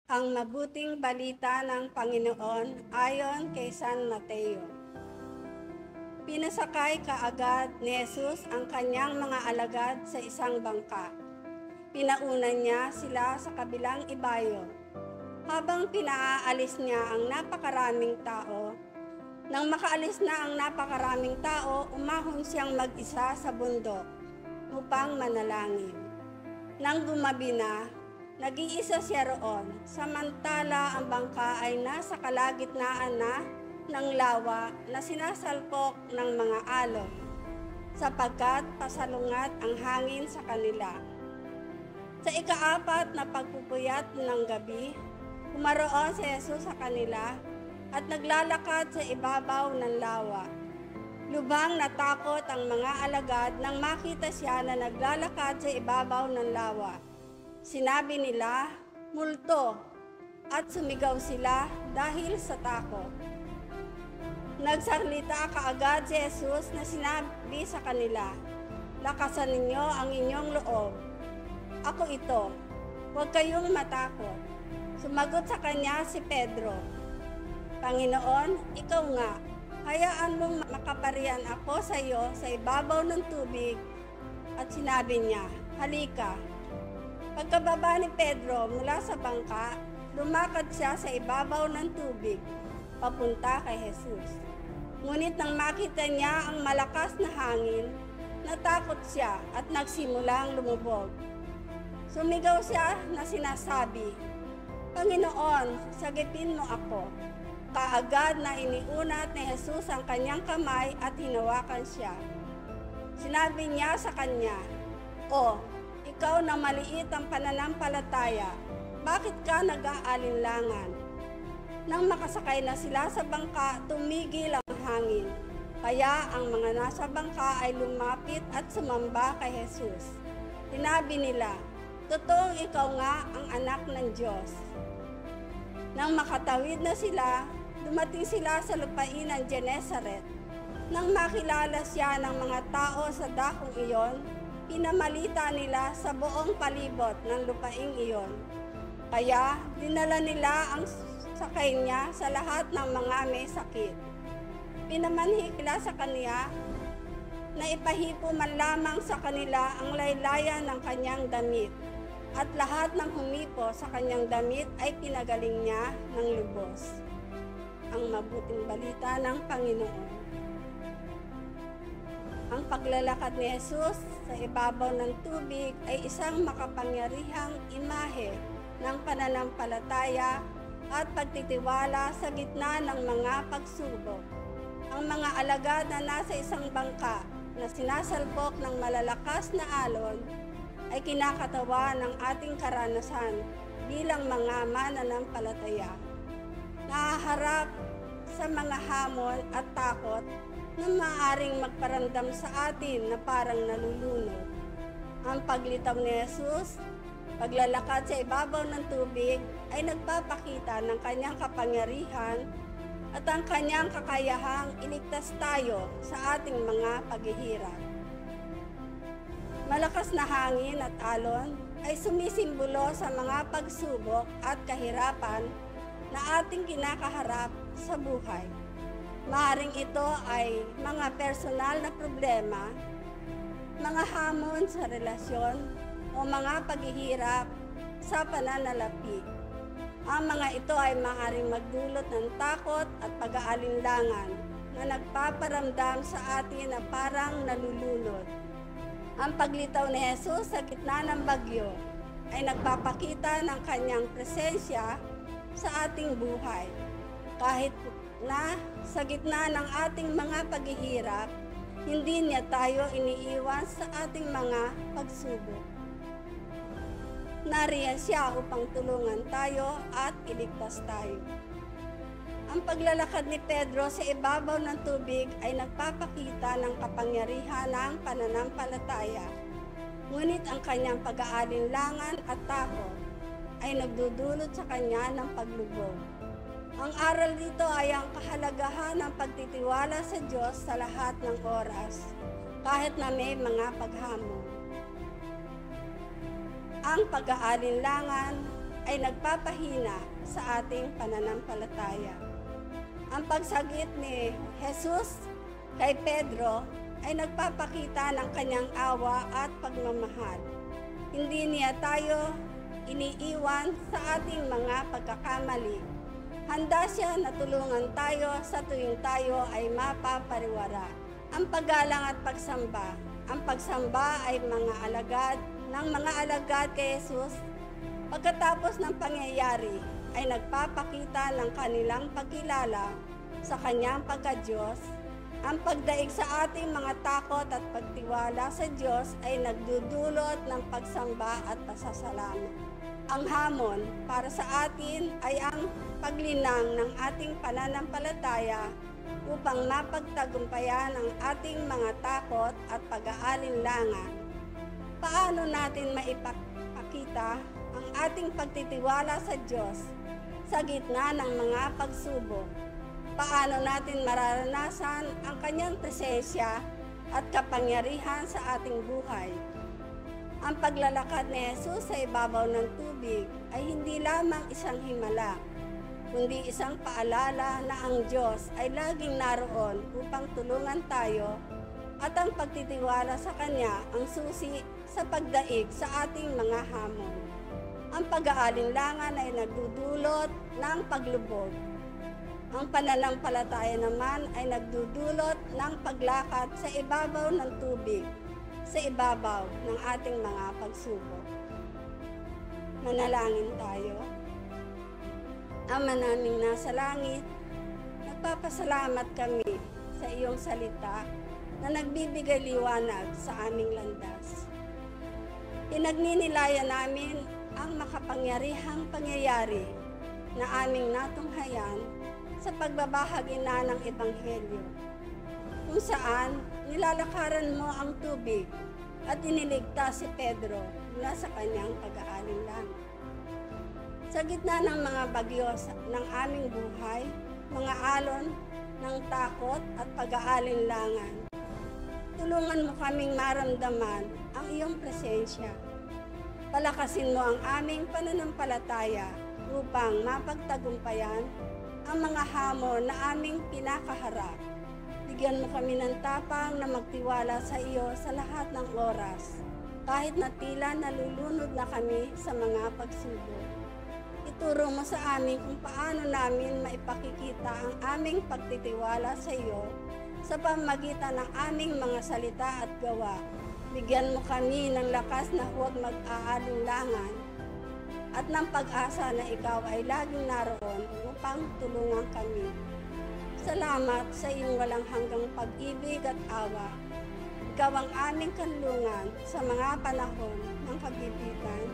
Ang mabuting balita ng Panginoon ayon kay San Mateo. Pinasakay kaagad ni Jesus ang kanyang mga alagad sa isang bangka. Pinauna niya sila sa kabilang ibayo. Habang pinaalis niya ang napakaraming tao, nang makaalis na ang napakaraming tao, umahon siyang mag-isa sa bundok upang manalangin. Nang gumabi na, nag-iisa siya roon, samantala ang bangka ay nasa kalagitnaan na ng lawa na sinasalpok ng mga alon, sapagkat pasalungat ang hangin sa kanila. Sa ika-4 na pagpupuyat ng gabi, kumaroon si Jesus sa kanila at naglalakad sa ibabaw ng lawa. Lubhang natakot ang mga alagad nang makita siya na naglalakad sa ibabaw ng lawa. Sinabi nila, "Multo," at sumigaw sila dahil sa takot. Nagsalita kaagad si Jesus na sinabi sa kanila, "Lakasan ninyo ang inyong loob. Ako ito, huwag kayong matakot." Sumagot sa kanya si Pedro, "Panginoon, ikaw nga, hayaan mong makaparian ako sa iyo sa ibabaw ng tubig." At sinabi niya, "Halika." Pagkababa ni Pedro mula sa bangka, lumakad siya sa ibabaw ng tubig, papunta kay Jesus. Ngunit nang makita niya ang malakas na hangin, natakot siya at nagsimulang lumubog. Sumigaw siya na sinasabi, "Panginoon, sagipin mo ako." Kaagad na iniunat ni Jesus ang kanyang kamay at hinawakan siya. Sinabi niya sa kanya, "O, ikaw na maliit ang pananampalataya, bakit ka nag-aalinlangan?" Nang makasakay na sila sa bangka, tumigil ang hangin. Kaya ang mga nasa bangka ay lumapit at sumamba kay Jesus. Sinabi nila, "Totoong ikaw nga ang anak ng Diyos." Nang makatawid na sila, dumating sila sa lupain ng Genesaret. Nang makilala siya ng mga tao sa dakong iyon, pinamalita nila sa buong palibot ng lupaing iyon. Kaya dinala nila ang sakay niya sa lahat ng mga may sakit. Pinamanhi nila sa kanya na ipahipo man lamang sa kanila ang laylayan ng kanyang damit. At lahat ng humipo sa kanyang damit ay pinagaling niya ng lubos. Ang mabuting balita ng Panginoon. Ang paglalakad ni Jesus sa ibabaw ng tubig ay isang makapangyarihang imahe ng pananampalataya at pagtitiwala sa gitna ng mga pagsubok. Ang mga alagad na nasa isang bangka na sinasalpok ng malalakas na alon ay kinakatawa ng ating karanasan bilang mga mananampalataya. Nahaharap sa mga hamon at takot na maaaring magparamdam sa atin na parang nalulunod. Ang paglitaw ni Jesus, paglalakad sa ibabaw ng tubig ay nagpapakita ng kanyang kapangyarihan at ang kanyang kakayahang iligtas tayo sa ating mga paghihirap. Malakas na hangin at alon ay sumisimbolo sa mga pagsubok at kahirapan na ating kinakaharap sa buhay. Maaaring ito ay mga personal na problema, mga hamon sa relasyon, o mga paghihirap sa pananalapi. Ang mga ito ay maaaring magdulot ng takot at pag-aalinlangan na nagpaparamdam sa atin na parang nalulunod. Ang paglitaw ni Jesus sa gitna ng bagyo ay nagpapakita ng kanyang presensya sa ating buhay. Kahit na sa gitna ng ating mga paghihirap, hindi niya tayo iniiwan sa ating mga pagsubok. Nariyan siya upang tulungan tayo at iligtas tayo. Ang paglalakad ni Pedro sa ibabaw ng tubig ay nagpapakita ng kapangyarihan ng pananampalataya. Ngunit ang kanyang pag-aalinlangan at takot ay nagdudulot sa kanya ng paglubog. Ang aral dito ay ang kahalagahan ng pagtitiwala sa Diyos sa lahat ng oras, kahit na may mga paghamon. Ang pag-aalinlangan ay nagpapahina sa ating pananampalataya. Ang pagsagit ni Jesus kay Pedro ay nagpapakita ng kanyang awa at pagmamahal. Hindi niya tayo iniiwan sa ating mga pagkakamali. Handa siya na tulungan tayo sa tuwing tayo ay mapapariwara. Ang paggalang at pagsamba. Ang pagsamba ay mga alagad ng mga alagad kay Jesus. Pagkatapos ng pangyayari ay nagpapakita ng kanilang pagkilala sa kanyang pagka-Diyos. Ang pagdaig sa ating mga takot at pagtiwala sa Diyos ay nagdudulot ng pagsamba at pasasalamat. Ang hamon para sa atin ay ang paglinang ng ating pananampalataya upang mapagtagumpayan ang ating mga takot at pag-aalinlangan. Paano natin maipakita ang ating pagtitiwala sa Diyos sa gitna ng mga pagsubok? Paano natin mararanasan ang kanyang presensya at kapangyarihan sa ating buhay? Ang paglalakad ni Jesus sa ibabaw ng tubig ay hindi lamang isang himala, kundi isang paalala na ang Diyos ay laging naroon upang tulungan tayo at ang pagtitiwala sa Kanya ang susi sa pagdaig sa ating mga hamon. Ang pag-aalinlangan ay nagdudulot ng paglubog. Ang pananampalataya naman ay nagdudulot ng paglakad sa ibabaw ng tubig, sa ibabaw ng ating mga pagsubok. Manalangin tayo. Ama naming nasa langit, nagpapasalamat kami sa iyong salita na nagbibigay liwanag sa aming landas. Pinagninilaya namin ang makapangyarihang pangyayari na aming natunghayan sa pagbabahagi na ng Ebanghelyo, kung saan nilalakaran mo ang tubig at iniligtas si Pedro mula sa kanyang pag-aalinlangan. Sa gitna ng mga bagyo ng aming buhay, mga alon ng takot at pag-aalinlangan, tulungan mo kaming maramdaman ang iyong presensya. Palakasin mo ang aming pananampalataya upang mapagtagumpayan ang mga hamon na aming pinakaharap. Bigyan mo kami ng tapang na magtiwala sa iyo sa lahat ng oras, kahit na tila nalulunod na kami sa mga pagsubok. Ituro mo sa amin kung paano namin maipakikita ang aming pagtitiwala sa iyo sa pamamagitan ng aming mga salita at gawa. Bigyan mo kami ng lakas na huwag mag-aalinlangan at ng pag-asa na ikaw ay laging naroon upang tulungan kami. Salamat sa iyong walang hanggang pag-ibig at awa. Ikaw ang aming kanlungan sa mga panahon ng kagipitan.